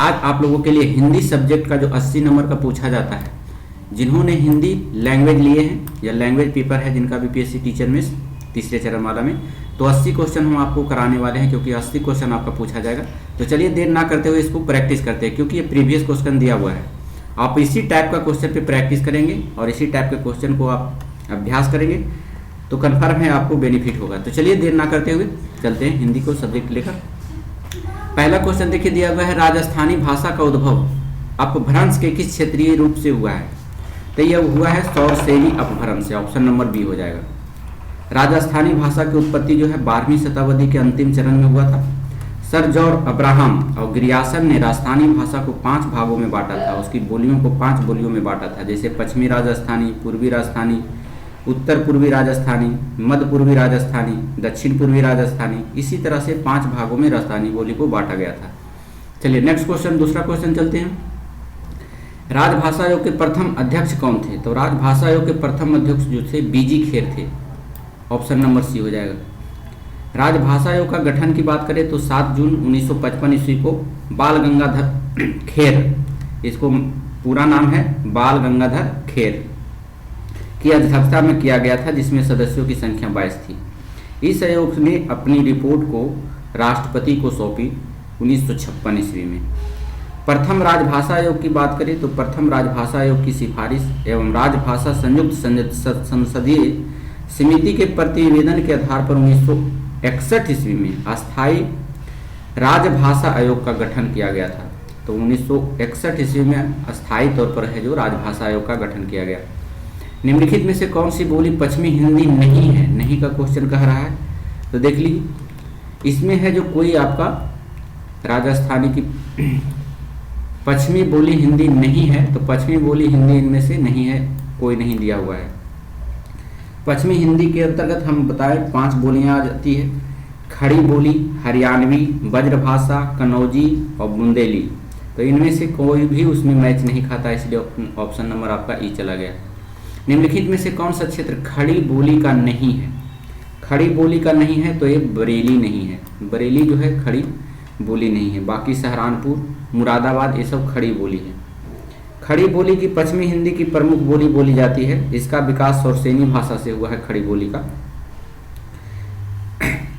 आज आप लोगों के लिए हिंदी सब्जेक्ट का जो 80 नंबर का पूछा जाता है, जिन्होंने हिंदी लैंग्वेज लिए हैं या लैंग्वेज पेपर है जिनका बीपीएससी टीचर में तीसरे चरण वाला में, तो 80 क्वेश्चन हम आपको कराने वाले हैं, क्योंकि 80 क्वेश्चन आपका पूछा जाएगा। तो चलिए देर ना करते हुए इसको प्रैक्टिस करते हैं, क्योंकि ये प्रीवियस क्वेश्चन दिया हुआ है। आप इसी टाइप का क्वेश्चन पे प्रैक्टिस करेंगे और इसी टाइप के क्वेश्चन को आप अभ्यास करेंगे तो कन्फर्म है आपको बेनिफिट होगा। तो चलिए देर ना करते हुए चलते हैं हिंदी को सब्जेक्ट लेकर। पहला क्वेश्चन देखिए दिया हुआ है, राजस्थानी भाषा का उद्भव अपभ्रंश के किस क्षेत्रीय रूप से हुआ है? तो यह हुआ है सौरसेनी अपभ्रंश से, ऑप्शन नंबर बी हो जाएगा। राजस्थानी भाषा की उत्पत्ति जो है 12वीं शताब्दी के अंतिम चरण में हुआ था। सर जॉर्ज अब्राहम और ग्रियासन ने राजस्थानी भाषा को 5 भागों में बांटा था, उसकी बोलियों को 5 बोलियों में बांटा था, जैसे पश्चिमी राजस्थानी, पूर्वी राजस्थानी, उत्तर पूर्वी राजस्थानी, मध्य पूर्वी राजस्थानी, दक्षिण पूर्वी राजस्थानी। इसी तरह से 5 भागों में राजस्थानी बोली को बांटा गया था। चलिए नेक्स्ट क्वेश्चन, दूसरा क्वेश्चन चलते हैं। राजभाषा आयोग के प्रथम अध्यक्ष कौन थे? तो राजभाषा आयोग के प्रथम अध्यक्ष जो थे बीजी खेर थे, ऑप्शन नंबर सी हो जाएगा। राजभाषा आयोग का गठन की बात करें तो 7 जून 1955 ईस्वी को बाल गंगाधर खेर, इसको पूरा नाम है बाल गंगाधर खेर, की अध्यक्षता में किया गया था, जिसमें सदस्यों की संख्या 22 थी। इस आयोग ने अपनी रिपोर्ट को राष्ट्रपति को सौंपी 1956 ईस्वी में। प्रथम राजभाषा आयोग की बात करें तो प्रथम राजभाषा आयोग की सिफारिश एवं राजभाषा संयुक्त संसदीय समिति के प्रतिवेदन के आधार पर 1961 ईस्वी में अस्थायी राजभाषा आयोग का गठन किया गया था। तो 1961 ईस्वी में अस्थायी तौर पर है जो राजभाषा आयोग का गठन किया गया। निम्नलिखित में से कौन सी बोली पश्चिमी हिंदी नहीं है? नहीं का क्वेश्चन कह रहा है, तो देख लीजिए इसमें है जो कोई आपका राजस्थानी की पश्चिमी बोली हिंदी नहीं है, तो पश्चिमी बोली हिंदी इनमें से नहीं है, कोई नहीं दिया हुआ है। पश्चिमी हिंदी के अंतर्गत हम बताएं 5 बोलियां आ जाती है, खड़ी बोली, हरियाणवी, ब्रजभाषा, कन्नौजी और बुंदेली। तो इनमें से कोई भी उसमें मैच नहीं खाता, इसलिए ऑप्शन नंबर आपका ई चला गया। निम्नलिखित में से कौन सा क्षेत्र खड़ी बोली का नहीं है? खड़ी बोली का नहीं है तो ये बरेली नहीं है, बरेली जो है खड़ी बोली नहीं है। बाकी सहारनपुर, मुरादाबाद ये सब खड़ी बोली है। खड़ी बोली की पश्चिमी हिंदी की प्रमुख बोली बोली जाती है। इसका विकास सौरसेनी भाषा से हुआ है खड़ी बोली का।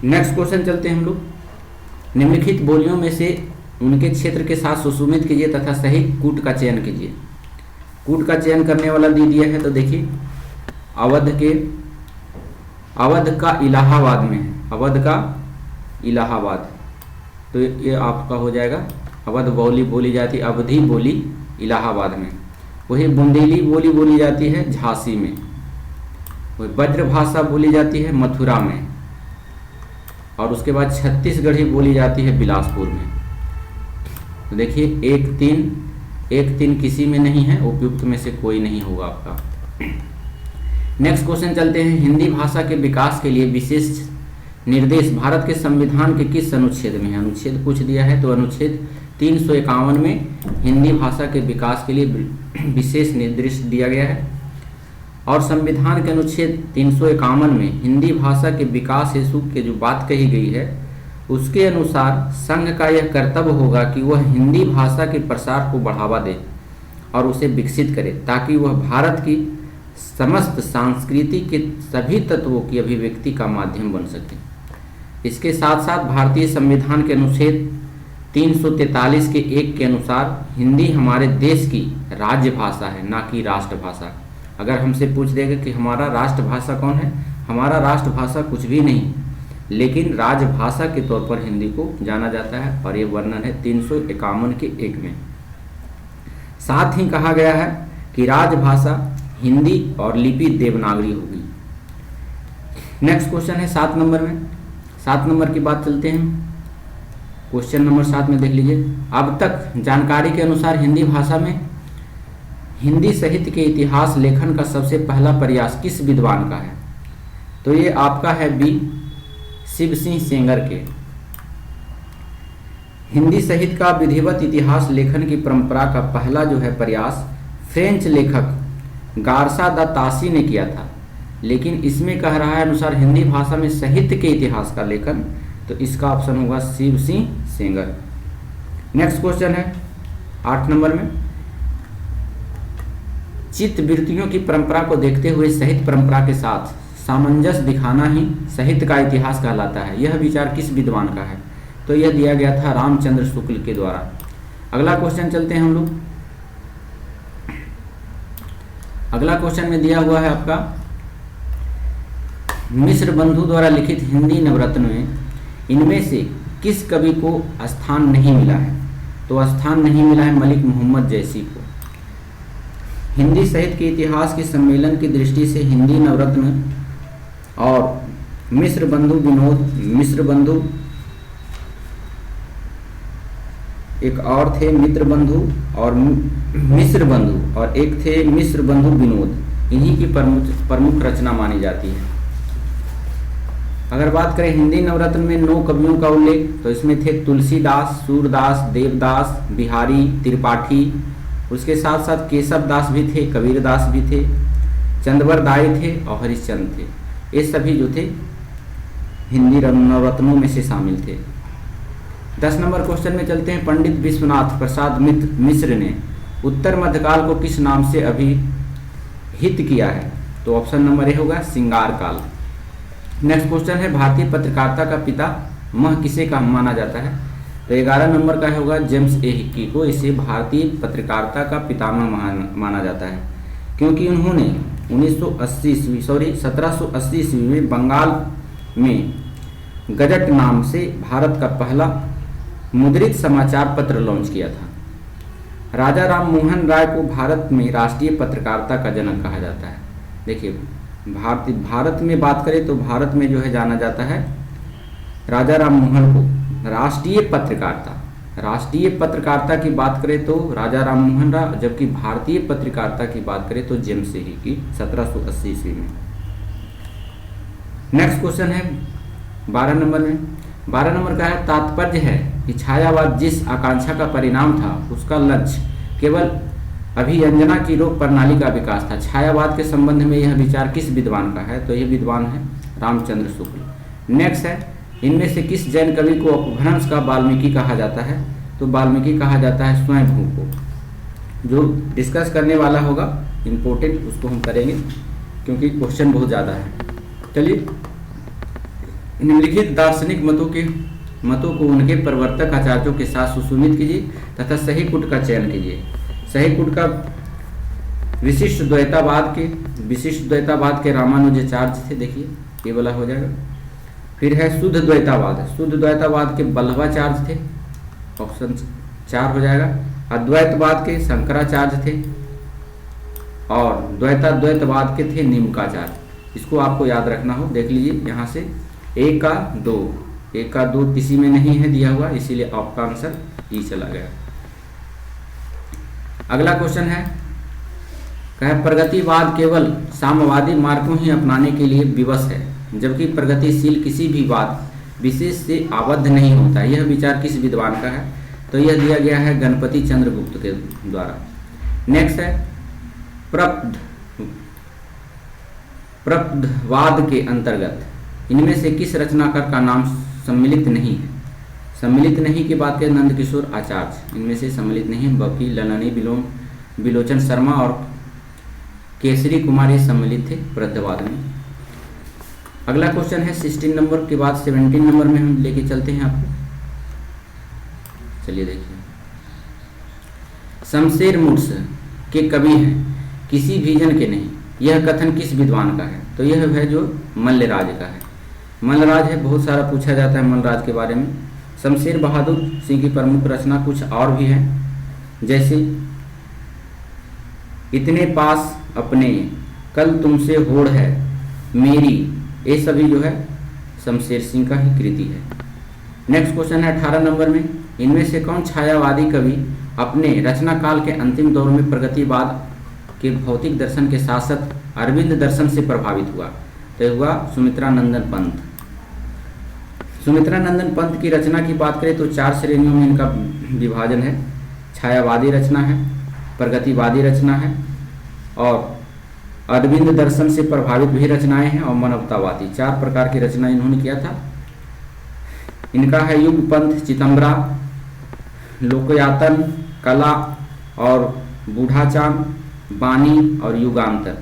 नेक्स्ट क्वेश्चन चलते हैं हम लोग। निम्नलिखित बोलियों में से उनके क्षेत्र के साथ सुसुमित कीजिए तथा सही कूट का चयन कीजिए। कूट का चयन करने वाला दे दिया है, तो देखिए अवध का इलाहाबाद में है, अवध का इलाहाबाद, तो ये आपका हो जाएगा अवध बोली बोली जाती है, अवधी बोली इलाहाबाद में। वही बुंदेली बोली बोली जाती है झांसी में, वही ब्रजभाषा बोली जाती है मथुरा में, और उसके बाद छत्तीसगढ़ी बोली जाती है बिलासपुर में। तो देखिए 1-3 किसी में नहीं है, उपयुक्त में से कोई नहीं होगा आपका। नेक्स्ट क्वेश्चन चलते हैं। हिंदी भाषा के विकास के लिए विशेष निर्देश भारत के संविधान के किस अनुच्छेद में है? अनुच्छेद पूछ दिया है, तो अनुच्छेद 351 में हिंदी भाषा के विकास के लिए विशेष निर्देश दिया गया है। और संविधान के अनुच्छेद 351 में हिंदी भाषा के विकास हेतु के जो बात कही गई है उसके अनुसार संघ का यह कर्तव्य होगा कि वह हिंदी भाषा के प्रसार को बढ़ावा दे और उसे विकसित करे, ताकि वह भारत की समस्त संस्कृति के सभी तत्वों की अभिव्यक्ति का माध्यम बन सके। इसके साथ साथ भारतीय संविधान के अनुच्छेद 343 के 1 के अनुसार हिंदी हमारे देश की राज्य भाषा है, ना कि राष्ट्रभाषा। अगर हमसे पूछ देगा कि हमारा राष्ट्रभाषा कौन है, हमारा राष्ट्रभाषा कुछ भी नहीं, लेकिन राजभाषा के तौर पर हिंदी को जाना जाता है, और ये वर्णन है 351 के 1 में। साथ ही कहा गया है कि राजभाषा हिंदी और लिपि देवनागरी होगी। नेक्स्ट क्वेश्चन है 7 नंबर में। 7 नंबर की बात चलते हैं। क्वेश्चन नंबर 7 में देख लीजिए, अब तक जानकारी के अनुसार हिंदी भाषा में हिंदी साहित्य के इतिहास लेखन का सबसे पहला प्रयास किस विद्वान का है? तो ये आपका है बी शिव सिंह सेंगर के। हिंदी साहित्य का विधिवत इतिहास लेखन की परंपरा का पहला जो है प्रयास फ्रेंच लेखक गारसा द तासी ने किया था, लेकिन इसमें कह रहा है अनुसार हिंदी भाषा में साहित्य के इतिहास का लेखन, तो इसका ऑप्शन होगा शिव सिंह सेंगर। नेक्स्ट क्वेश्चन है 8 नंबर में चित्त वृत्तियों की परंपरा को देखते हुए साहित्य परंपरा के साथ सामंजस्य दिखाना ही साहित्य का इतिहास कहलाता है। यह विचार किस विद्वान का है? तो यह दिया गया था रामचंद्र शुक्ल के द्वारा। अगला क्वेश्चन चलते हैं हम लोग। अगला क्वेश्चन में दिया हुआ है आपका, मिश्र बंधु द्वारा लिखित हिंदी नवरत्न में इनमें से किस कवि को स्थान नहीं मिला है? तो स्थान नहीं मिला है मलिक मोहम्मद जैसी को। हिंदी साहित्य के इतिहास के सम्मेलन की दृष्टि से हिंदी नवरत्न और मिश्र बंधु एक और थे मित्र बंधु और मिश्र बंधु, और एक थे मिश्र बंधु विनोद, इन्हीं की प्रमुख रचना मानी जाती है। अगर बात करें हिंदी नवरत्न में 9 कवियों का उल्लेख, तो इसमें थे तुलसीदास, सूरदास, देवदास, बिहारी, त्रिपाठी, उसके साथ साथ केशव दास भी थे, कबीरदास भी थे, चंद्रवर दाई थे और हरिश्चंद्र थे। ये सभी जो थे हिंदी नवरत्नों में से शामिल थे। 10 नंबर क्वेश्चन में चलते हैं। पंडित विश्वनाथ प्रसाद मिश्र ने उत्तर मध्यकाल को किस नाम से अभिहित किया है? तो ऑप्शन नंबर ए होगा सिंगार काल। नेक्स्ट क्वेश्चन है, भारतीय पत्रकारिता का पितामह किसे का माना जाता है? तो 11 नंबर का होगा जेम्स ए हिक्की को। इसे भारतीय पत्रकारिता का पितामह माना जाता है क्योंकि उन्होंने 1780 ईस्वी में बंगाल में गजट नाम से भारत का पहला मुद्रित समाचार पत्र लॉन्च किया था। राजा राम मोहन राय को भारत में राष्ट्रीय पत्रकारिता का जनक कहा जाता है। देखिए भारत में बात करें तो भारत में जो है जाना जाता है राजा राम मोहन को राष्ट्रीय पत्रकारिता की बात करें तो राजा राम मोहन राय, जबकि भारतीय पत्रकारिता की बात करें तो जेम्स ए हिक्की 1780 ईस्वी में। नेक्स्ट क्वेश्चन है 12 नंबर में। 12 नंबर का है, तात्पर्य है कि छायावाद जिस आकांक्षा का परिणाम था उसका लक्ष्य केवल अभियंजना की रोग प्रणाली का विकास था। छायावाद के संबंध में यह विचार किस विद्वान का है? तो यह विद्वान है रामचंद्र शुक्ल। नेक्स्ट है, इनमें से किस जैन कवि को अपभ्रंश का वाल्मीकि कहा जाता है? तो वाल्मीकि कहा जाता है स्वयंभू को। जो डिस्कस करने वाला होगा इम्पोर्टेंट उसको हम करेंगे क्योंकि क्वेश्चन बहुत ज़्यादा है। चलिए, निम्नलिखित दार्शनिक मतों को उनके प्रवर्तक आचार्यों के साथ सुसंगत कीजिए तथा सही कूट का चयन कीजिए। सही कूट का विशिष्ट द्वैतावाद के रामानुजाचार्य थे, देखिए ये वाला हो जाएगा। फिर है शुद्ध द्वैतावाद के बल्लभाचार्य थे, ऑप्शन 4 हो जाएगा। अद्वैतवाद के शंकराचार्य थे और द्वैतवाद के थे नीमकाचार्य। इसको आपको याद रखना हो, देख लीजिए यहाँ से 1 का 2 किसी में नहीं है दिया हुआ, इसीलिए आपका आंसर ई चला गया। अगला क्वेश्चन है, कहे प्रगतिवाद केवल साम्यवादी मार्ग को ही अपनाने के लिए विवश है, जबकि प्रगतिशील किसी भी वाद विशेष से आबद्ध नहीं होता। यह विचार किस विद्वान का है? तो यह दिया गया है गणपति चंद्र गुप्त के द्वारा। नेक्स्ट है, प्रपद्धवाद के अंतर्गत इनमें से किस रचनाकार का नाम सम्मिलित नहीं है? सम्मिलित नहीं की बात करें नंद किशोर आचार्य इनमें से सम्मिलित नहीं है, बल्कि ललनी बिलोचन शर्मा और केसरी कुमार ये सम्मिलित थे प्रपद्धवाद में। अगला क्वेश्चन है 16 नंबर के बाद 17 नंबर में हम लेके चलते हैं आपको। चलिए देखिए, शमशेर मुर्श के कवि हैं, किसी भी जन के नहीं। यह कथन किस विद्वान का है? तो यह है जो मल्लराज का है। मल्लराज है, बहुत सारा पूछा जाता है मल्लराज के बारे में। शमशेर बहादुर सिंह की प्रमुख रचना कुछ और भी हैं, जैसे इतने पास अपने, कल तुमसे होड़ है मेरी, ये सभी जो है शमशेर सिंह का ही कृति है। नेक्स्ट क्वेश्चन है 18 नंबर में, इनमें से कौन छायावादी कवि अपने रचना काल के अंतिम दौर में प्रगतिवाद के भौतिक दर्शन के साथ साथ अरविंद दर्शन से प्रभावित हुआ? तो हुआ सुमित्रा नंदन पंत। सुमित्रा नंदन पंत की रचना की बात करें तो 4 श्रेणियों में इनका विभाजन है। छायावादी रचना है, प्रगतिवादी रचना है और अरविंद दर्शन से प्रभावित भी रचनाएं हैं और मानवतावादी। 4 प्रकार की रचना इन्होंने किया था। इनका है युग पंथ, चितंबरा, लोकयातन, कला और बूढ़ा चांद, बानी और युगांतर,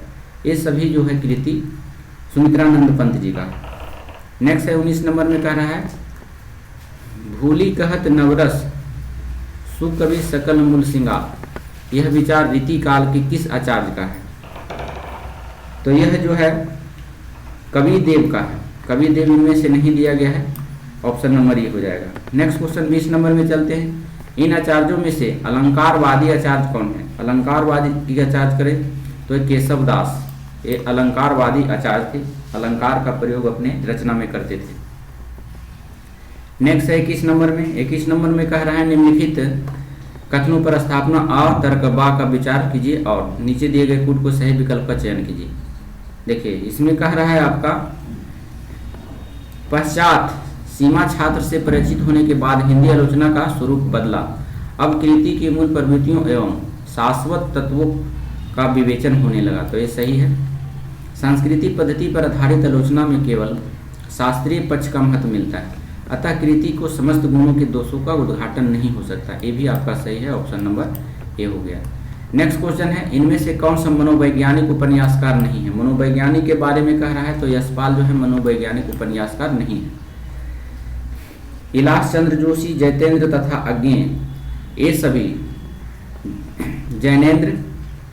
ये सभी जो है कृति सुमित्रानंद पंत जी का। नेक्स्ट है 19 नंबर में कह रहा है भूली कहत नवरस सुकवि सकल मूल सिंगार, यह विचार रीति काल के किस आचार्य का है? तो यह जो है कवि देव का है। कवि देव इनमें से नहीं दिया गया है, ऑप्शन नंबर ये हो जाएगा। नेक्स्ट क्वेश्चन 20 नंबर में चलते हैं। इन आचार्यों में से अलंकारवादी आचार्य कौन है? अलंकारवादी की आचार्य करें तो केशव दास, ये अलंकारवादी आचार्य थे, अलंकार का प्रयोग अपने रचना में करते थे। नेक्स्ट है 21 नंबर में। 21 नंबर में कह रहा है निम्नलिखित कथनों पर स्थापना आ तर्क बा का विचार कीजिए और नीचे दिए गए कूट को सही विकल्प का चयन कीजिए। देखिए इसमें कह रहा है आपका पश्चात सीमा छात्र से परिचित होने के बाद हिंदी आलोचना का स्वरूप बदला। अब कृति की मूल प्रवृत्तियों एवं शाश्वत तत्वों का विवेचन होने लगा। तो ये सही है। संस्कृति पद्धति पर आधारित आलोचना में केवल शास्त्रीय पक्ष का महत्व मिलता है, अतः कृति को समस्त गुणों के दोषों का उद्घाटन नहीं हो सकता। ये भी आपका सही है, ऑप्शन नंबर ए हो गया। नेक्स्ट क्वेश्चन है इनमें से कौन सा मनोवैज्ञानिक उपन्यासकार नहीं है? मनोवैज्ञानिक के बारे में कह रहा है तो यशपाल जो है मनोवैज्ञानिक उपन्यासकार नहीं है। इलास चंद्र जोशी, जयतेंद्र तथा अज्ञेय, ये सभी जैनेन्द्र,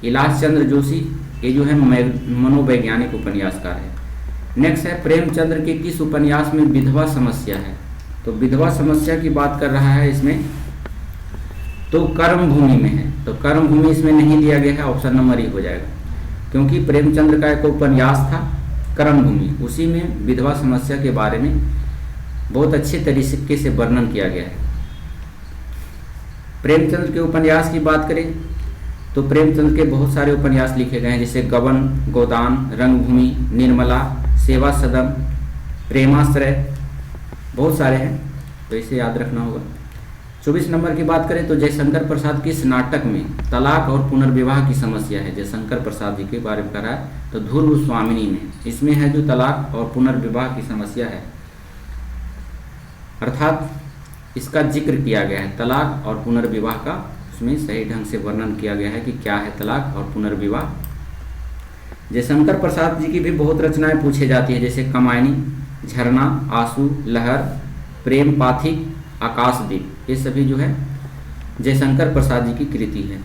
इलास चंद्र जोशी, ये जो है मनोवैज्ञानिक उपन्यासकार है। नेक्स्ट है प्रेमचंद्र के किस उपन्यास में विधवा समस्या है? तो विधवा समस्या की बात कर रहा है इसमें तो कर्म भूमि में है। तो कर्म भूमि इसमें नहीं दिया गया है, ऑप्शन नंबर ए हो जाएगा, क्योंकि प्रेमचंद्र का एक उपन्यास था कर्म भूमि, उसी में विधवा समस्या के बारे में बहुत अच्छे तरीके से वर्णन किया गया है। प्रेमचंद्र के उपन्यास की बात करें तो प्रेमचंद्र के बहुत सारे उपन्यास लिखे गए हैं, जैसे गबन, गोदान, रंगभूमि, निर्मला, सेवा सदन, प्रेमाश्रय, बहुत सारे हैं, तो इसे याद रखना होगा। 24 नंबर की बात करें तो जयशंकर प्रसाद किस नाटक में तलाक और पुनर्विवाह की समस्या है? जयशंकर प्रसाद जी के बारे में कह रहा है तो ध्रुव स्वामिनी में, इसमें है जो तलाक और पुनर्विवाह की समस्या है, अर्थात इसका जिक्र किया गया है तलाक और पुनर्विवाह का, उसमें सही ढंग से वर्णन किया गया है कि क्या है तलाक और पुनर्विवाह। जयशंकर प्रसाद जी की भी बहुत रचनाएं पूछी जाती है, जैसे कमायनी, झरना, आंसू, लहर, प्रेम पाथिक, आकाशदीप, ये सभी जो है जयशंकर प्रसाद जी की कृति है।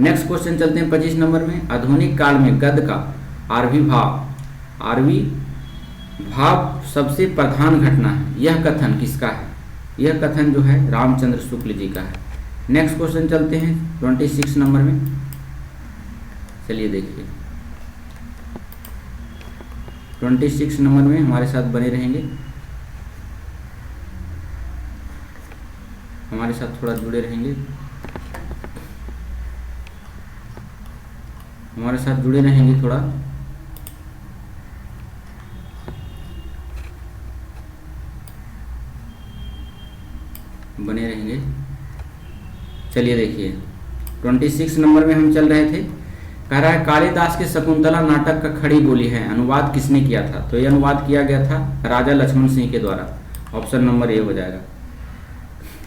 नेक्स्ट क्वेश्चन चलते हैं 25 नंबर में। आधुनिक काल में गद्य का आरवी भाव सबसे प्रधान घटना है, यह कथन किसका है? यह कथन जो है रामचंद्र शुक्ल जी का है। नेक्स्ट क्वेश्चन चलते हैं 26 नंबर में। चलिए देखिए 26 नंबर में हमारे साथ बने रहेंगे, हमारे साथ थोड़ा जुड़े रहेंगे, हमारे साथ जुड़े रहेंगे, थोड़ा बने रहेंगे। चलिए देखिए 26 नंबर में हम चल रहे थे। कह रहा है कालिदास के शकुंतला नाटक का खड़ी बोली है, अनुवाद किसने किया था? तो यह अनुवाद किया गया था राजा लक्ष्मण सिंह के द्वारा, ऑप्शन नंबर ए हो जाएगा।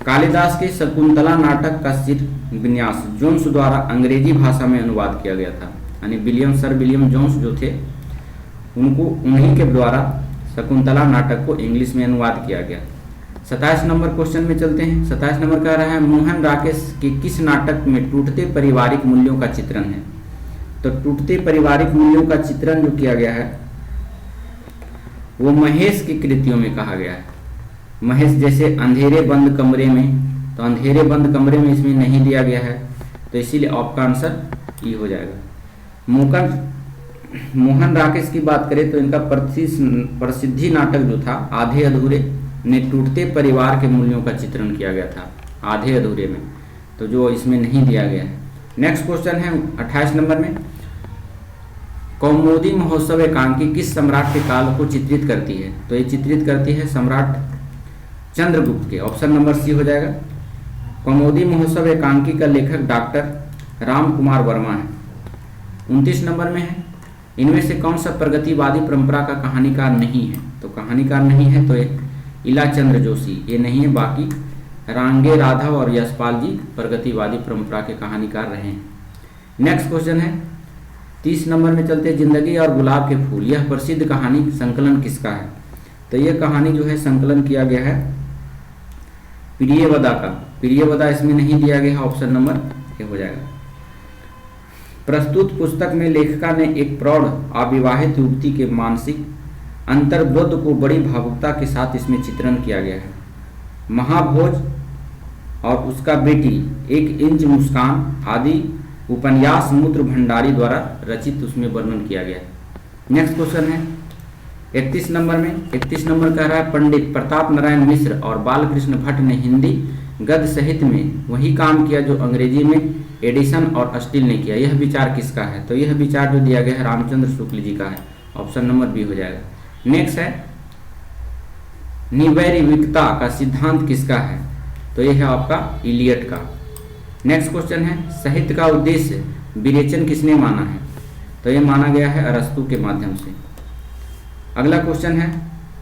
कालिदास के शकुंतला नाटक का शीर्ष विन्यास जोन्स द्वारा अंग्रेजी भाषा में अनुवाद किया गया था, यानी सर विलियम जोन्स जो थे उन्हीं के द्वारा शकुंतला नाटक को इंग्लिश में अनुवाद किया गया। 27 नंबर क्वेश्चन में चलते हैं। 27 नंबर कह रहा है मोहन राकेश के किस नाटक में टूटते पारिवारिक मूल्यों का चित्रण है? तो टूटते पारिवारिक मूल्यों का चित्रण जो किया गया है वो महेश की कृतियों में कहा गया है। महेश जैसे अंधेरे बंद कमरे में, तो अंधेरे बंद कमरे में इसमें नहीं दिया गया है, तो इसीलिए आपका आंसर ये हो जाएगा। मोहन राकेश की बात करें तो इनका प्रसिद्धि नाटक जो था आधे अधूरे ने टूटते परिवार के मूल्यों का चित्रण किया गया था आधे अधूरे में, तो जो इसमें नहीं दिया गया है। नेक्स्ट क्वेश्चन है 28 नंबर में। कौमुदी महोत्सव एकांकी किस सम्राट के काल को चित्रित करती है? तो ये चित्रित करती है सम्राट चंद्रगुप्त के, ऑप्शन नंबर सी हो जाएगा। कौमुदी महोत्सव एकांकी का लेखक डॉक्टर राम कुमार वर्मा है। 29 नंबर में है इनमें से कौन सा प्रगतिवादी परंपरा का कहानीकार नहीं है? तो कहानीकार नहीं है तो इला चंद्र जोशी, ये नहीं है, बाकी रांगे राघव और यशपाल जी प्रगतिवादी परंपरा के कहानीकार रहे हैं। नेक्स्ट क्वेश्चन है 30 नंबर में चलते हैं, जिंदगी और गुलाब के फूल, यह प्रसिद्ध कहानी संकलन किसका है? तो यह कहानी जो है संकलन किया गया है प्रियवदा का। प्रियवदा इसमें नहीं दिया गया है, ऑप्शन नंबर ए हो जाएगा। प्रस्तुत पुस्तक में लेखिका ने एक प्रौढ़ अविवाहित युवती के मानसिक अंतर्द्वंद को बड़ी भावुकता के साथ इसमें चित्रण किया गया है। महाभोज और उसका बेटी, एक इंच मुस्कान आदि उपन्यास मूत्र भंडारी द्वारा रचित उसमें वर्णन किया गया है। नेक्स्ट क्वेश्चन है 31 नंबर में। 31 नंबर कह रहा है, पंडित प्रताप नारायण मिश्र और बालकृष्ण भट्ट ने हिंदी गद्य साहित्य में वही काम किया जो अंग्रेजी में एडिसन और स्टील ने किया। यह विचार किसका है? तो यह विचार जो दिया गया है रामचंद्र शुक्ल जी का है, ऑप्शन नंबर बी हो जाएगा। नेक्स्ट है निवैरिविकता का सिद्धांत किसका है? तो यह है आपका इलियट का। नेक्स्ट क्वेश्चन है, साहित्य का उद्देश्य विरेचन किसने माना है? तो यह माना गया है अरस्तु के माध्यम से। अगला क्वेश्चन है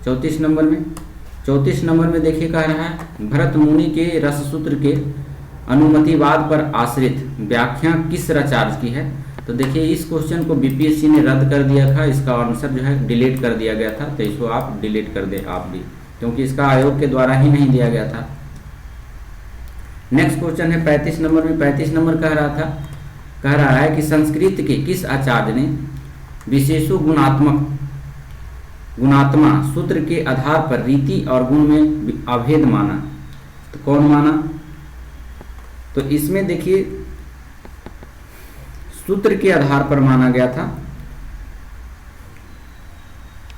34 नंबर में। 34 नंबर में देखिए कह रहा है, भरत मुनि के रससूत्र के अनुमतिवाद पर आश्रित व्याख्या किस रचना की है? तो देखिए इस क्वेश्चन को बीपीएससी ने रद्द कर दिया था, इसका आंसर जो है डिलीट कर दिया गया था, तो इसको आप डिलीट कर दें आप भी, क्योंकि इसका आयोग के द्वारा ही नहीं दिया गया था। नेक्स्ट क्वेश्चन है 35 नंबर में। 35 नंबर कह रहा है कि संस्कृत के किस आचार्य ने विशेषो गुणात्मा सूत्र के आधार पर रीति और गुण में अभेद माना? तो कौन माना? तो इसमें देखिए सूत्र के आधार पर माना गया था,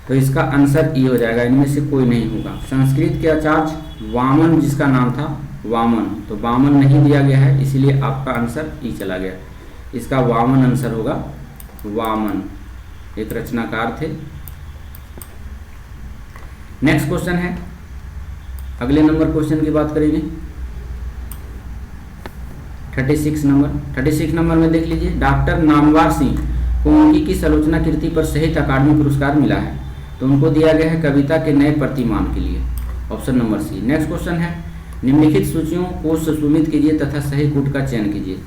तो इसका आंसर ई हो जाएगा, इनमें से कोई नहीं होगा। संस्कृत के आचार्य वामन, जिसका नाम था वामन, तो वामन नहीं दिया गया है, इसीलिए आपका आंसर ई चला गया। इसका वामन आंसर होगा, वामन एक रचनाकार थे। नेक्स्ट क्वेश्चन है, अगले नंबर क्वेश्चन की बात करेंगे 36 नंबर। 36 नंबर में देख लीजिए, डॉक्टर नामवर सिंह को उनकी किस आलोचना कृति पर साहित्य अकादमी पुरस्कार मिला है? तो उनको दिया गया है कविता के नए प्रतिमान के लिए, option number C. Next question है, निम्नलिखित सूचियों को सुमित कीजिए तथा सही कूट का चयन कीजिए।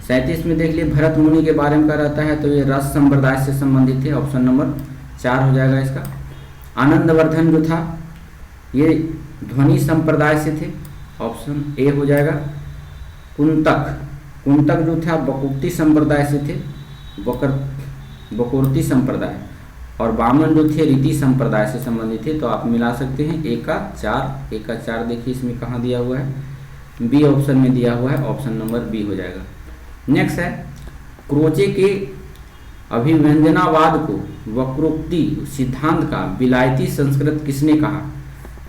37 में देख लिए, भरत मुनि के बारे में कह रहता है, तो ये रस संप्रदाय से संबंधित है, ऑप्शन नंबर 4 हो जाएगा इसका। आनंदवर्धन जो था ये ध्वनि संप्रदाय से थे, ऑप्शन ए हो जाएगा। कुंतक जो था बकुर्ती संप्रदाय से थे, बकुर्ती संप्रदाय, और वामन जो थे रीति संप्रदाय से संबंधित थे, तो आप मिला सकते हैं ए का 4। ए का 4 देखिए इसमें कहाँ दिया हुआ है, बी ऑप्शन में दिया हुआ है, ऑप्शन नंबर बी हो जाएगा। नेक्स्ट है, क्रोचे के अभिव्यंजनावाद को वक्रोक्ति सिद्धांत का विलायती संस्कृत किसने कहा?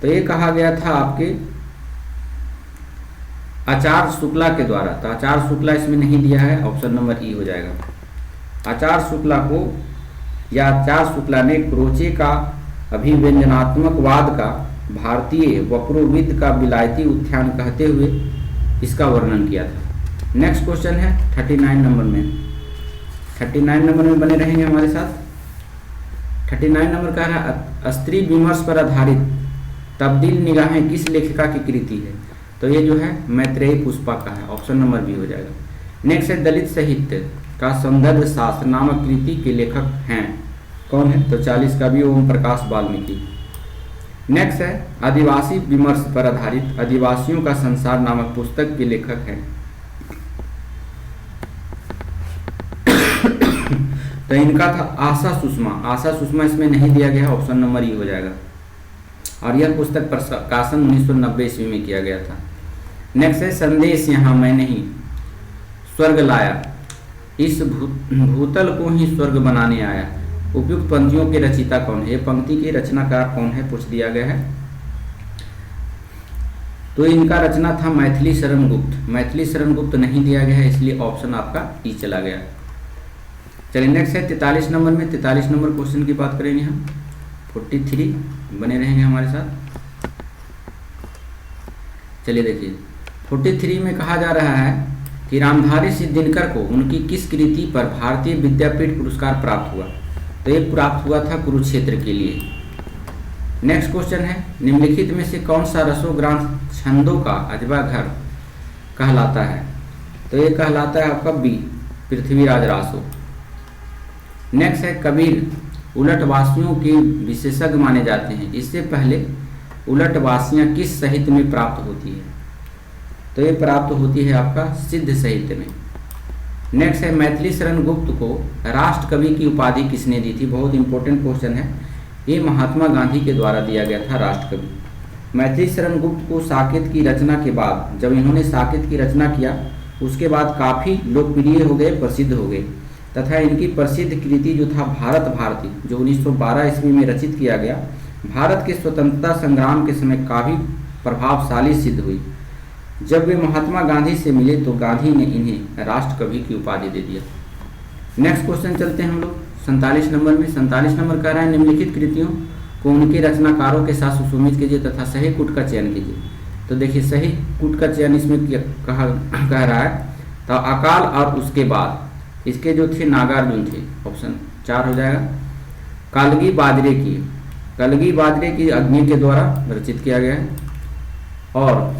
तो ये कहा गया था आपके आचार्य शुक्ला के द्वारा, तो आचार्य शुक्ला इसमें नहीं दिया है, ऑप्शन नंबर ई हो जाएगा। आचार्य शुक्ला को या आचार्य शुक्ला ने क्रोचे का अभिव्यंजनात्मक वाद का भारतीय वक्रोविद का विलायती उत्थान कहते हुए इसका वर्णन किया था। नेक्स्ट क्वेश्चन है 39 नंबर में। 39 नंबर में बने रहेंगे हमारे साथ। 39 नंबर का है, स्त्री विमर्श पर आधारित तब्दील निगाहें किस लेखिका की कृति है? तो ये जो है मैत्रेयी पुष्पा का है, ऑप्शन नंबर बी हो जाएगा। नेक्स्ट है, दलित साहित्य का संदर्भ शास्त्र नामक कृति के लेखक हैं, कौन है? तो 40 का भी ओम प्रकाश वाल्मीकि। नेक्स्ट है, आदिवासी विमर्श पर आधारित आदिवासियों का संसार नामक पुस्तक के लेखक हैं, तो इनका था आशा सुषमा। आशा सुषमा इसमें नहीं दिया गया, ऑप्शन नंबर ई हो जाएगा, और यह पुस्तक प्रकाशन 1990 ईस्वी में किया गया था। नेक्स्ट है, संदेश यहाँ मैं नहीं स्वर्ग लाया, इस भूतल को ही स्वर्ग बनाने आया। उपयुक्त पंक्तियों के रचयिता कौन है? ये पंक्ति के रचनाकार कौन है पूछ दिया गया है, तो इनका रचना था मैथिली शरण गुप्त। मैथिली शरण गुप्त नहीं दिया गया है, इसलिए ऑप्शन आपका ई चला गया। चलिए नेक्स्ट है 43 नंबर में। 43 नंबर क्वेश्चन की बात करेंगे हम। 43 बने रहेंगे हमारे साथ। चलिए देखिए 43 में कहा जा रहा है कि रामधारी सिंह दिनकर को उनकी किस कृति पर भारतीय विद्यापीठ पुरस्कार प्राप्त हुआ? तो ये प्राप्त हुआ था कुरुक्षेत्र के लिए। नेक्स्ट क्वेश्चन है, निम्नलिखित में से कौन सा रसोग्रांथ छंदों का अजबा घर कहलाता है? तो ये कहलाता है आपका बी, पृथ्वीराज रासो। नेक्स्ट है, कबीर उलटवासियों के विशेषज्ञ माने जाते हैं, इससे पहले उलटवासियाँ किस साहित्य में प्राप्त होती है? तो ये प्राप्त होती है आपका सिद्ध साहित्य में। नेक्स्ट है, मैथिली शरण गुप्त को राष्ट्र कवि की उपाधि किसने दी थी? बहुत इंपॉर्टेंट क्वेश्चन है, ये महात्मा गांधी के द्वारा दिया गया था राष्ट्र कवि। मैथिली शरण गुप्त को साकेत की रचना के बाद, जब इन्होंने साकेत की रचना किया उसके बाद काफ़ी लोकप्रिय हो गए, प्रसिद्ध हो गए, तथा इनकी प्रसिद्ध कृति जो था भारत भारती, जो 1912 ईस्वी में रचित किया गया, भारत के स्वतंत्रता संग्राम के समय काफ़ी प्रभावशाली सिद्ध हुई। जब वे महात्मा गांधी से मिले तो गांधी ने इन्हें राष्ट्र कवि की उपाधि दे दिया। नेक्स्ट क्वेश्चन चलते हैं हम लोग 47 नंबर में। 47 नंबर कह रहा है, निम्नलिखित कृतियों को उनके रचनाकारों के साथ सुसंगत कीजिए तथा सही कुट का चयन कीजिए। तो देखिए, सही कुट का चयन इसमें कह रहा है, तो अकाल और उसके बाद इसके जो थे नागार्जुन थे, ऑप्शन 4 हो जाएगा। कलगी बाजरे की अग्नि के द्वारा रचित किया गया है। और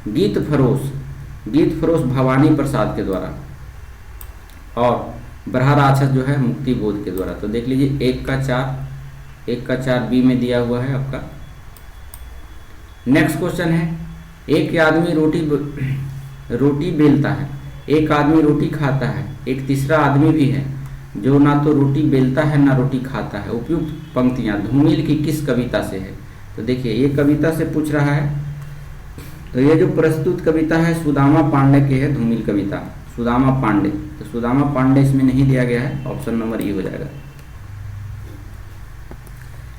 गीत फरोश भवानी प्रसाद के द्वारा। और बरहा राक्षस जो है मुक्ति बोध के द्वारा। तो देख लीजिए, 1 का 4 बी में दिया हुआ है आपका। नेक्स्ट क्वेश्चन है, एक आदमी रोटी बेलता है, एक आदमी रोटी खाता है, एक तीसरा आदमी भी है जो ना तो रोटी बेलता है ना रोटी खाता है। उपयुक्त पंक्तियां धूमिल की किस कविता से है? तो देखिए, ये कविता से पूछ रहा है। तो ये जो प्रस्तुत कविता है सुदामा पांडे की है, धूमिल कविता सुदामा पांडे। तो सुदामा पांडे इसमें नहीं दिया गया है, ऑप्शन नंबर ई हो जाएगा।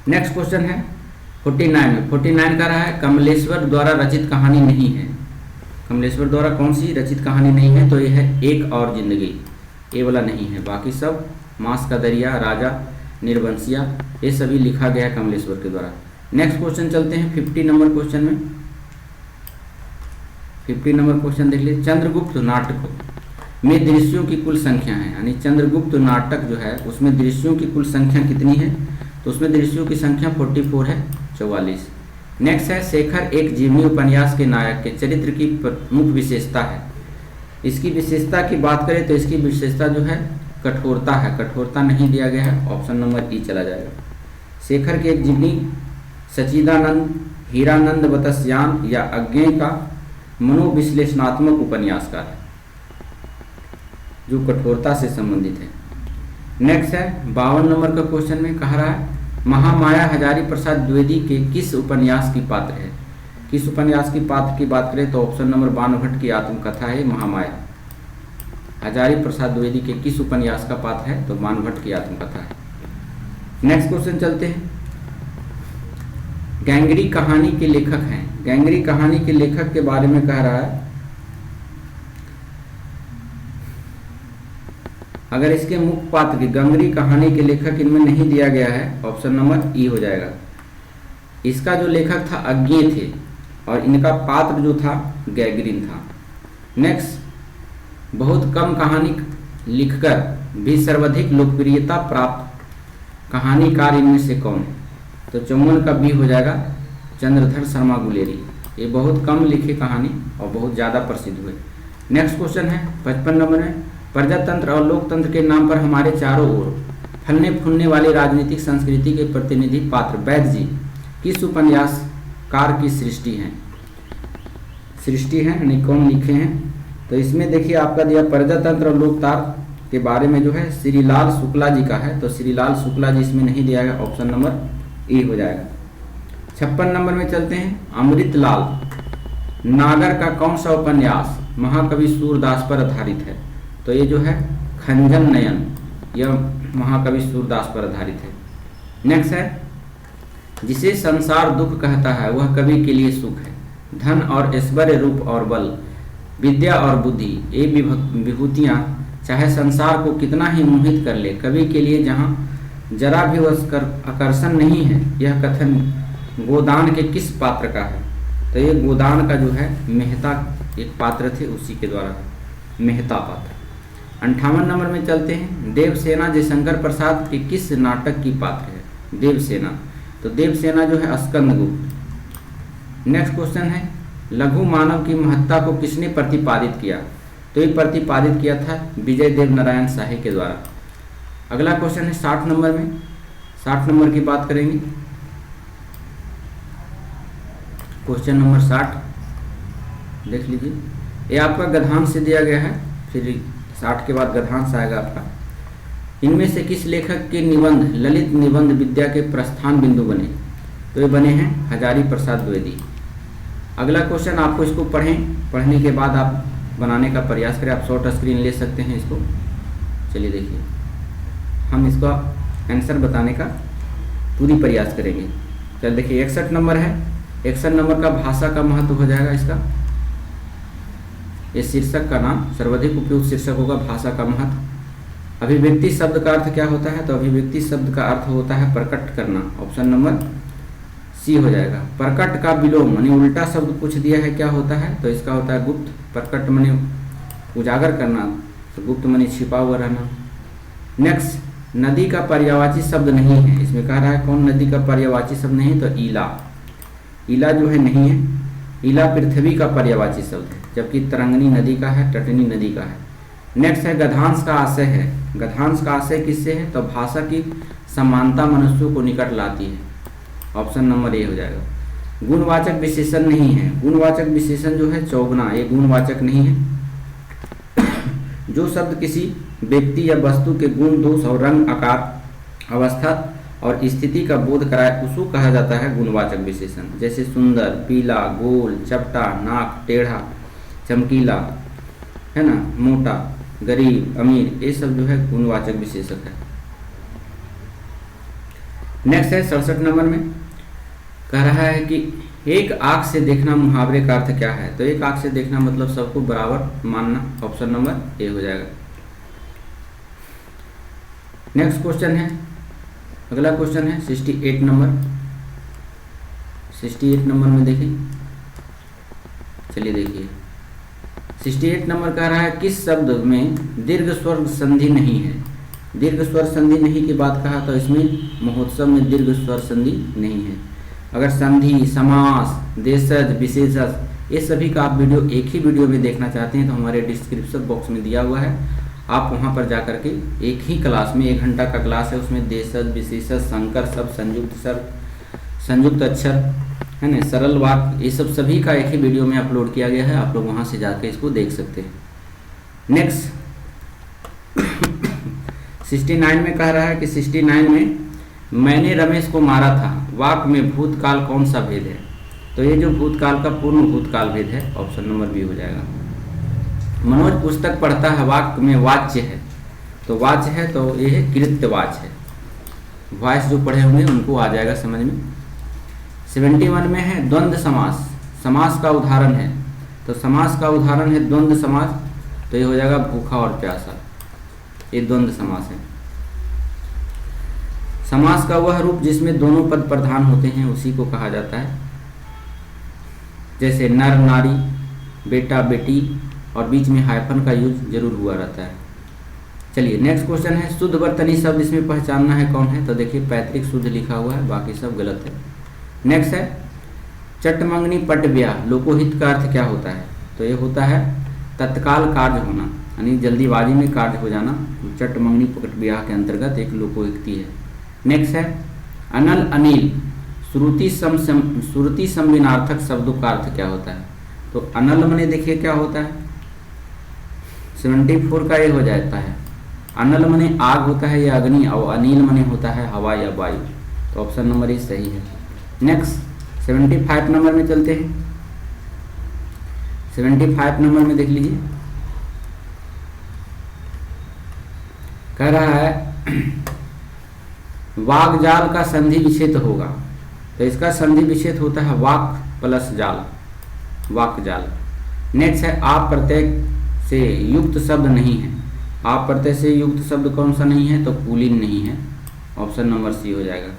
नेक्स्ट क्वेश्चन है 49 में। 49 का रहा है, कमलेश्वर द्वारा रचित कहानी नहीं है। कमलेश्वर द्वारा कौन सी रचित कहानी नहीं है? तो यह है एक और जिंदगी, ये वाला नहीं है। बाकी सब मांस का दरिया, राजा, निर्वंशिया, ये सभी लिखा गया है कमलेश्वर के द्वारा। नेक्स्ट क्वेश्चन चलते हैं 50 नंबर क्वेश्चन में। 50 नंबर क्वेश्चन देख लीजिए, चंद्रगुप्त नाटक में दृश्यों की कुल संख्या है, यानी चंद्रगुप्त नाटक जो है उसमें दृश्यों की कुल संख्या कितनी है? तो उसमें दृश्यों की संख्या 44 है, 44। नेक्स्ट है, शेखर एक जीवनी उपन्यास के नायक के चरित्र की प्रमुख विशेषता है। इसकी विशेषता की बात करें तो इसकी विशेषता जो है कठोरता है, कठोरता नहीं दिया गया है, ऑप्शन नंबर ई चला जाएगा। शेखर के एक जीवनी सच्चिदानंद, हीरानंद बतस्यान या अज्ञेय का मनोविश्लेषणात्मक उपन्यासकार है जो कठोरता से संबंधित है। नेक्स्ट है 52 नंबर का क्वेश्चन में कह रहा है, महामाया हजारी प्रसाद द्विवेदी के किस उपन्यास की पात्र है? किस उपन्यास की पात्र की बात करें तो ऑप्शन नंबर बाणभट्ट की आत्मकथा है महामाया। हजारी प्रसाद द्विवेदी के किस उपन्यास का पात्र है? तो बाणभट्ट की आत्मकथा है। नेक्स्ट क्वेश्चन चलते हैं, गैंगरी कहानी के लेखक हैं। गैंगरी कहानी के लेखक के बारे में कह रहा है, अगर इसके मुख्य पात्र की गंगरी कहानी के लेखक इनमें नहीं दिया गया है, ऑप्शन नंबर ई हो जाएगा। इसका जो लेखक था अज्ञेय थे और इनका पात्र जो था गैंगरीन था। नेक्स्ट, बहुत कम कहानी लिखकर भी सर्वाधिक लोकप्रियता प्राप्त कहानीकार इनमें से कौन है? तो 54 का बी हो जाएगा, चंद्रधर शर्मा गुलेरी। ये बहुत कम लिखे कहानी और बहुत ज़्यादा प्रसिद्ध हुए। नेक्स्ट क्वेश्चन है 55 नंबर में, प्रजातंत्र और लोकतंत्र के नाम पर हमारे चारों ओर फलने फूलने वाली राजनीतिक संस्कृति के प्रतिनिधि पात्र वैद्य जी किस उपन्यासकार की सृष्टि है? यानी कौन लिखे हैं? तो इसमें देखिए आपका दिया प्रजातंत्र और लोकतंत्र के बारे में जो है श्रीलाल शुक्ला जी का है, तो श्रीलाल शुक्ला जी इसमें नहीं दिया गया, ऑप्शन नंबर ए हो जाएगा। 56 नंबर में चलते हैं, अमृतलाल नागर का कौन सा उपन्यास महाकवि सूरदास पर आधारित है? तो ये जो है खंजन नयन, यह महाकवि सूरदास पर आधारित है। नेक्स्ट है, जिसे संसार दुख कहता है वह कवि के लिए सुख है। धन और ऐश्वर्य, रूप और बल, विद्या और बुद्धि, ये विभूतियाँ चाहे संसार को कितना ही मोहित कर ले, कवि के लिए जहाँ जरा भी आकर्षण नहीं है। यह कथन गोदान के किस पात्र का है? तो ये गोदान का जो है मेहता एक पात्र थे, उसी के द्वारा मेहता पात्र। 58 नंबर में चलते हैं, देवसेना जयशंकर प्रसाद के किस नाटक की पात्र है? देवसेना। तो देवसेना जो है स्कंदगुप्त। नेक्स्ट क्वेश्चन है लघु मानव की महत्ता को किसने प्रतिपादित किया? तो ये प्रतिपादित किया था विजय देव नारायण शाही के द्वारा। अगला क्वेश्चन है 60 नंबर में, 60 नंबर की बात करेंगे। क्वेश्चन नंबर 60 देख लीजिए, ये आपका गद्यांश से दिया गया है, फिर 60 के बाद गद्यांश आएगा आपका। इनमें से किस लेखक के निबंध ललित निबंध विद्या के प्रस्थान बिंदु बने? तो ये बने हैं हजारी प्रसाद द्विवेदी। अगला क्वेश्चन आपको इसको पढ़ने के बाद आप बनाने का प्रयास करें। आप शॉर्ट स्क्रीन ले सकते हैं इसको। चलिए देखिए, हम इसका आंसर बताने का पूरी प्रयास करेंगे। चल देखिए 61 नंबर है, 61 नंबर का भाषा का महत्व हो जाएगा इसका। ये शीर्षक का नाम सर्वाधिक उपयुक्त शीर्षक होगा भाषा का महत्व। अभिव्यक्ति शब्द का अर्थ क्या होता है? तो अभिव्यक्ति शब्द का अर्थ होता है प्रकट करना। ऑप्शन नंबर सी हो जाएगा। प्रकट का विलोम माने उल्टा शब्द पूछ दिया है, क्या होता है? तो इसका होता है गुप्त। प्रकट माने उजागर करना, तो गुप्त माने छिपा हुआ रहना। नेक्स्ट, नदी का पर्यायवाची शब्द नहीं है। इसमें कह रहा है कौन नदी का पर्यायवाची शब्द नहीं? तो ईला। ईला जो है नहीं है। ईला पृथ्वी का पर्यायवाची शब्द है, जबकि तरंगनी नदी का है, टटनी नदी का है। नेक्स्ट है गद्यांश का आशय है। गद्यांश का आशय किससे है? तो भाषा की समानता मनुष्यों को निकट लाती है। ऑप्शन नंबर ए हो जाएगा। गुणवाचक विशेषण नहीं है। गुणवाचक विशेषण जो है चौगुना, ये गुणवाचक नहीं है। जो शब्द किसी व्यक्ति या वस्तु के गुण, दोष और रंग, आकार, अवस्था और स्थिति का बोध कराए उसको कहा जाता है गुणवाचक विशेषण। जैसे सुंदर, पीला, गोल, चपटा, नाक, टेढ़ा, चमकीला, है ना, मोटा, गरीब, अमीर, ये सब जो है गुणवाचक विशेषक है। नेक्स्ट है 67 नंबर में, कह रहा है कि एक आंख से देखना मुहावरे का अर्थ क्या है? तो एक आंख से देखना मतलब सबको बराबर मानना। ऑप्शन नंबर ए हो जाएगा। नेक्स्ट क्वेश्चन है, अगला क्वेश्चन है 68 नंबर। 68 नंबर में देखिए, चलिए देखिए 68 नंबर कह रहा है किस शब्द में दीर्घ स्वर संधि नहीं है? दीर्घ स्वर संधि नहीं की बात कहा, तो इसमें महोत्सव में दीर्घ स्वर संधि नहीं है। अगर संधि, समास, देशज, विशेषज, ये सभी का आप वीडियो एक ही वीडियो में देखना चाहते हैं तो हमारे डिस्क्रिप्शन बॉक्स में दिया हुआ है, आप वहां पर जाकर के एक ही क्लास में 1 घंटा का क्लास है, उसमें देशज, विशेषज, संकर शब्द, संयुक्त शब्द, संयुक्त अक्षर, है ना, सरल वाक्य, ये सब सभी का एक ही वीडियो में अपलोड किया गया है। आप लोग वहां से जाकर इसको देख सकते हैं। नेक्स्ट 69 में कह रहा है कि 69 में मैंने रमेश को मारा था, वाक्य में भूतकाल कौन सा भेद है? तो ये जो भूतकाल का पूर्ण भूतकाल भेद है, ऑप्शन नंबर बी हो जाएगा। मनोज पुस्तक पढ़ता है, वाक्य में वाच्य है, तो वाच्य है तो ये है कृत्यवाच्य है। वॉइस जो पढ़े होंगे उनको आ जाएगा समझ में। 71 में है द्वंद्व समास, समास का उदाहरण है, तो समास का उदाहरण है द्वंद्व समास, तो ये हो जाएगा भूखा और प्यासा, ये द्वंद्व समास है। समास का वह रूप जिसमें दोनों पद प्रधान होते हैं उसी को कहा जाता है, जैसे नर नारी, बेटा बेटी, और बीच में हाइफन का यूज जरूर हुआ रहता है। चलिए नेक्स्ट क्वेश्चन है शुद्ध वर्तनी शब्द, इसमें पहचानना है कौन है? तो देखिए पैतृक शुद्ध लिखा हुआ है, बाकी सब गलत है। नेक्स्ट है चटमंगनी पट ब्याह, लोकोहित का अर्थ क्या होता है? तो ये होता है तत्काल कार्य होना, यानी जल्दीबाजी में कार्य हो जाना, चटमंगनी पट ब्याह के अंतर्गत एक लोकोक्ति है। नेक्स्ट है अनल अनिल, श्रुति संविनार्थक शब्दों का अर्थ क्या होता है? तो अनल मने देखिए क्या होता है, 74 का ये हो जाता है। अनल मने आग होता है या अग्नि, और अनिल मने होता है हवा या वायु, तो ऑप्शन नंबर ये सही है। नेक्स्ट 75 नंबर में चलते हैं। 75 नंबर में देख लीजिए, कह रहा है वाक जाल का संधि विच्छेद होगा, तो इसका संधि विच्छेद होता है वाक प्लस जाल, वाक जाल। नेक्स्ट है आप प्रत्यय से युक्त शब्द नहीं है, आप प्रत्यय से युक्त शब्द कौन सा नहीं है? तो पुल्लिंग नहीं है, ऑप्शन नंबर सी हो जाएगा।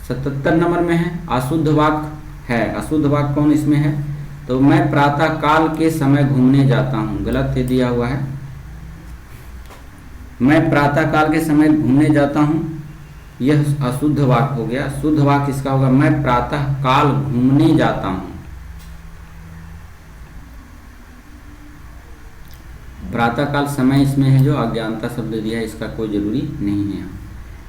77 नंबर में है अशुद्ध वाक्य है, अशुद्ध वाक्य कौन इसमें है? तो मैं प्रातः काल के समय घूमने जाता हूँ, गलत है दिया हुआ है। मैं प्रातः काल के समय घूमने जाता हूँ, यह अशुद्ध वाक्य हो गया। शुद्ध वाक्य इसका होगा मैं प्रातः काल घूमने जाता हूँ। प्रातः काल समय इसमें है, जो अज्ञानता शब्द दिया है इसका कोई जरूरी नहीं है।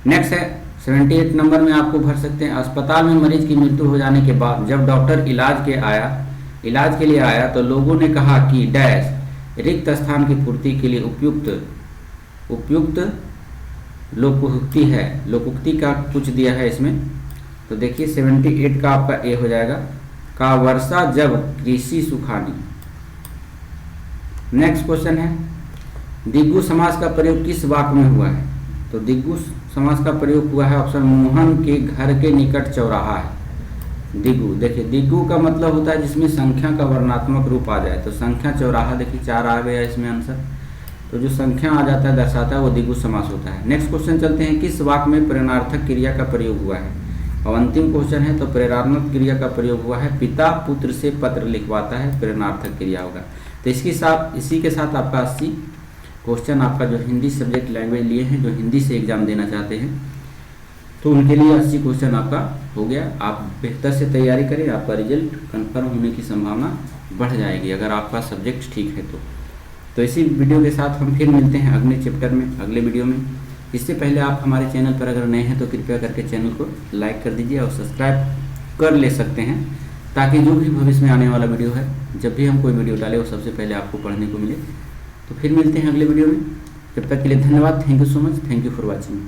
नेक्स्ट है 78 नंबर में आपको भर सकते हैं। अस्पताल में मरीज की मृत्यु हो जाने के बाद जब डॉक्टर इलाज के लिए आया तो लोगों ने कहा कि डैश रिक्त स्थान की पूर्ति के लिए उपयुक्त लोकोक्ति है। लोकोक्ति का कुछ दिया है इसमें, तो देखिए 78 का आपका ए हो जाएगा का वर्षा जब कृषि सुखानी। नेक्स्ट क्वेश्चन है दिग्गु समास का प्रयोग किस वाक्य में हुआ है? तो दिग्गु समास का प्रयोग हुआ है ऑप्शन मोहन के घर के निकट चौराहा है। दिग्गु, देखिए दिग्गु का मतलब होता है जिसमें संख्या का वर्णात्मक रूप आ जाए, तो संख्या चौराहा, देखिए 4 आ गया इसमें आंसर, तो जो संख्या आ जाता है दर्शाता है वो दिग्गु समास होता है। नेक्स्ट क्वेश्चन चलते हैं किस वाक्य में प्रेरणार्थक क्रिया का प्रयोग हुआ है? और अंतिम क्वेश्चन है, तो प्रेरणात्मक क्रिया का प्रयोग हुआ है पिता पुत्र से पत्र लिखवाता है, प्रेरणार्थक क्रिया होगा। तो इसी के साथ आपका 80 क्वेश्चन आपका जो हिंदी सब्जेक्ट लैंग्वेज लिए हैं, जो हिंदी से एग्जाम देना चाहते हैं, तो उनके लिए 80 क्वेश्चन आपका हो गया। आप बेहतर से तैयारी करें, आपका रिजल्ट कंफर्म होने की संभावना बढ़ जाएगी अगर आपका सब्जेक्ट ठीक है तो इसी वीडियो के साथ हम फिर मिलते हैं अगले चैप्टर में, अगले वीडियो में। इससे पहले आप हमारे चैनल पर अगर नए हैं तो कृपया करके चैनल को लाइक कर दीजिए और सब्सक्राइब कर ले सकते हैं, ताकि जो भी भविष्य में आने वाला वीडियो है, जब भी हम कोई वीडियो डालें वो सबसे पहले आपको पढ़ने को मिले। तो फिर मिलते हैं अगले वीडियो में, तब तक के लिए धन्यवाद। Thank you so much, thank you for watching.